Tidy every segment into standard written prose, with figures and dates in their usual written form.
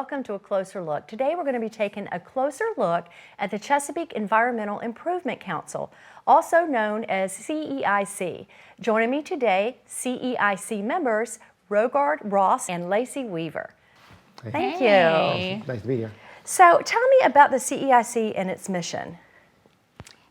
welcome to A Closer Look. Today we're going to be taking a closer look at the Chesapeake Environmental Improvement Council, also known as CEIC. Joining me today, CEIC members Rogard Ross and Lacey Weaver. Thank you. Nice to be here. So tell me about the CEIC and its mission.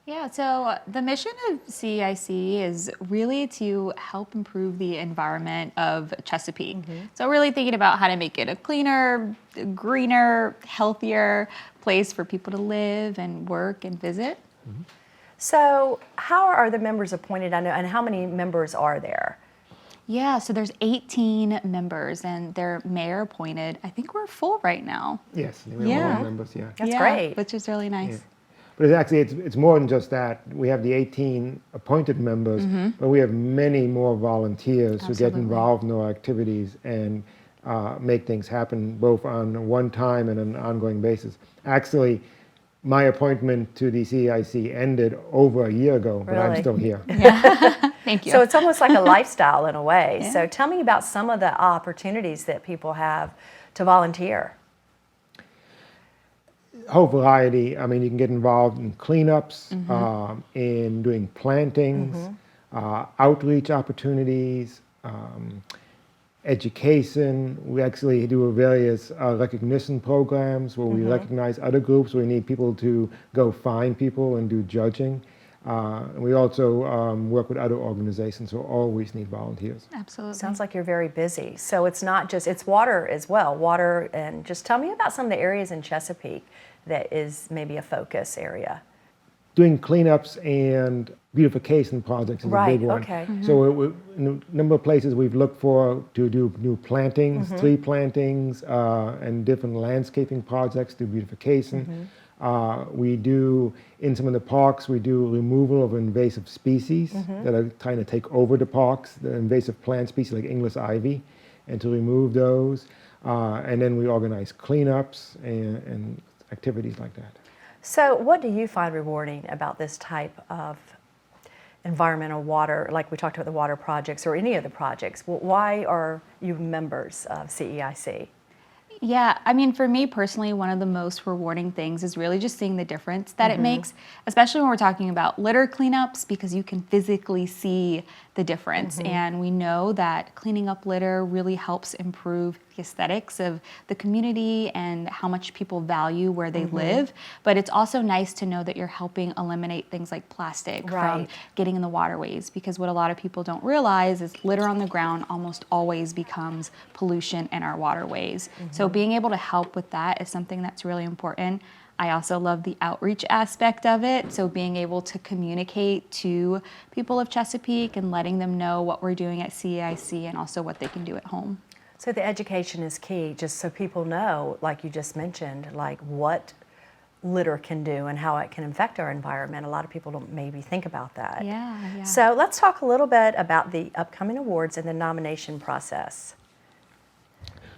Yeah, so the mission of CEIC is really to help improve the environment of Chesapeake. So really thinking about how to make it a cleaner, greener, healthier place for people to live and work and visit. So how are the members appointed? I know, and how many members are there? Yeah, so there's 18 members and they're mayor appointed. I think we're full right now. Yes, we have all members, yeah. That's great. Which is really nice. Yeah. But it's more than just that. We have the 18 appointed members, but we have many more volunteers who get involved in our activities and make things happen both on a one-time and an ongoing basis. Actually, my appointment to the CEIC ended over a year ago, but I'm still here. Thank you. So it's almost like a lifestyle in a way. So tell me about some of the opportunities that people have to volunteer. Whole variety. I mean, you can get involved in cleanups, in doing plantings, outreach opportunities, education. We actually do various recognition programs where we recognize other groups. We need people to go find people and do judging. We also work with other organizations who always need volunteers. Absolutely. Sounds like you're very busy. So it's not just, it's water as well. Water, and just tell me about some of the areas in Chesapeake that is maybe a focus area. Doing cleanups and beautification projects is a big one. Okay. So in a number of places we've looked for to do new plantings, tree plantings, and different landscaping projects, do beautification. We do, in some of the parks, we do removal of invasive species that are trying to take over the parks, the invasive plant species like English ivy, and to remove those. And then we organize cleanups and activities like that. So what do you find rewarding about this type of environmental water, like we talked about the water projects or any of the projects? Why are you members of CEIC? Yeah, I mean, for me personally, one of the most rewarding things is really just seeing the difference that it makes, especially when we're talking about litter cleanups, because you can physically see the difference. And we know that cleaning up litter really helps improve the aesthetics of the community and how much people value where they live. But it's also nice to know that you're helping eliminate things like plastic from getting in the waterways, because what a lot of people don't realize is litter on the ground almost always becomes pollution in our waterways. So being able to help with that is something that's really important. I also love the outreach aspect of it. So being able to communicate to people of Chesapeake and letting them know what we're doing at CEIC and also what they can do at home. So the education is key, just so people know, like you just mentioned, like what litter can do and how it can affect our environment. A lot of people don't maybe think about that. Yeah. So let's talk a little bit about the upcoming awards and the nomination process.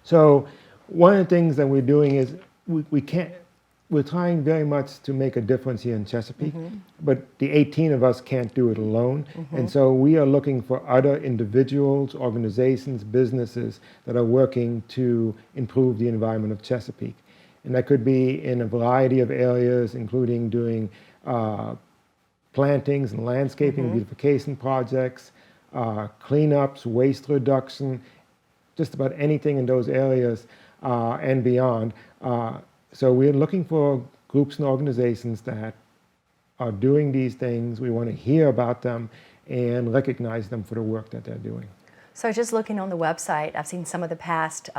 So one of the things that we're doing is we're trying very much to make a difference here in Chesapeake, but the 18 of us can't do it alone. And so we are looking for other individuals, organizations, businesses that are working to improve the environment of Chesapeake. And that could be in a variety of areas, including doing plantings and landscaping, beautification projects, cleanups, waste reduction, just about anything in those areas and beyond. So we're looking for groups and organizations that are doing these things. We want to hear about them and recognize them for the work that they're doing. So just looking on the website, I've seen some of the past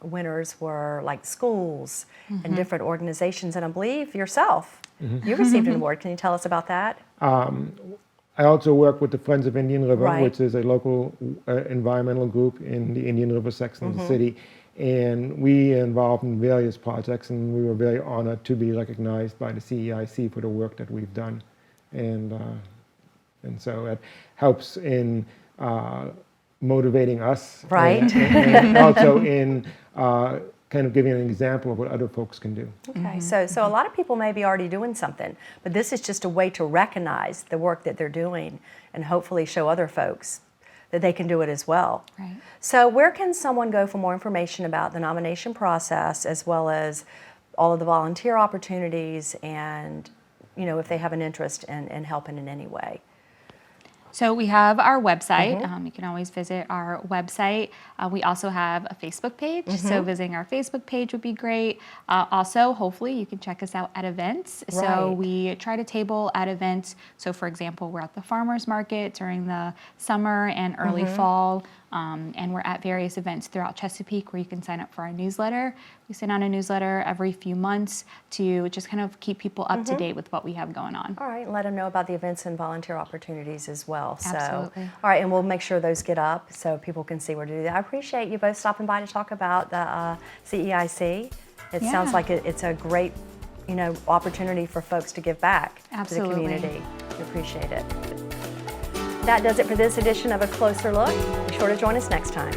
winners were like schools and different organizations, and I believe yourself, you received an award. Can you tell us about that? I also work with the Friends of Indian River, which is a local environmental group in the Indian River section of the city. And we are involved in various projects, and we were very honored to be recognized by the CEIC for the work that we've done. And so it helps in motivating us. And also in kind of giving an example of what other folks can do. Okay, so a lot of people may be already doing something, but this is just a way to recognize the work that they're doing and hopefully show other folks that they can do it as well. Right. So where can someone go for more information about the nomination process, as well as all of the volunteer opportunities, and if they have an interest in helping in any way? So we have our website. You can always visit our website. We also have a Facebook page. So visiting our Facebook page would be great. Also, hopefully, you can check us out at events. So Right. we try to table at events. So for example, we're at the farmers market during the summer and early fall. And we're at various events throughout Chesapeake where you can sign up for our newsletter. We send out a newsletter every few months to just kind of keep people up to date with what we have going on. All right, and let them know about the events and volunteer opportunities as well. Absolutely. So, all right, and we'll make sure those get up so people can see where to do that. I appreciate you both stopping by to talk about the CEIC. It sounds Yeah. like it's a great, opportunity for folks to give back Absolutely. to the community. We appreciate it. That does it for this edition of A Closer Look. Be sure to join us next time.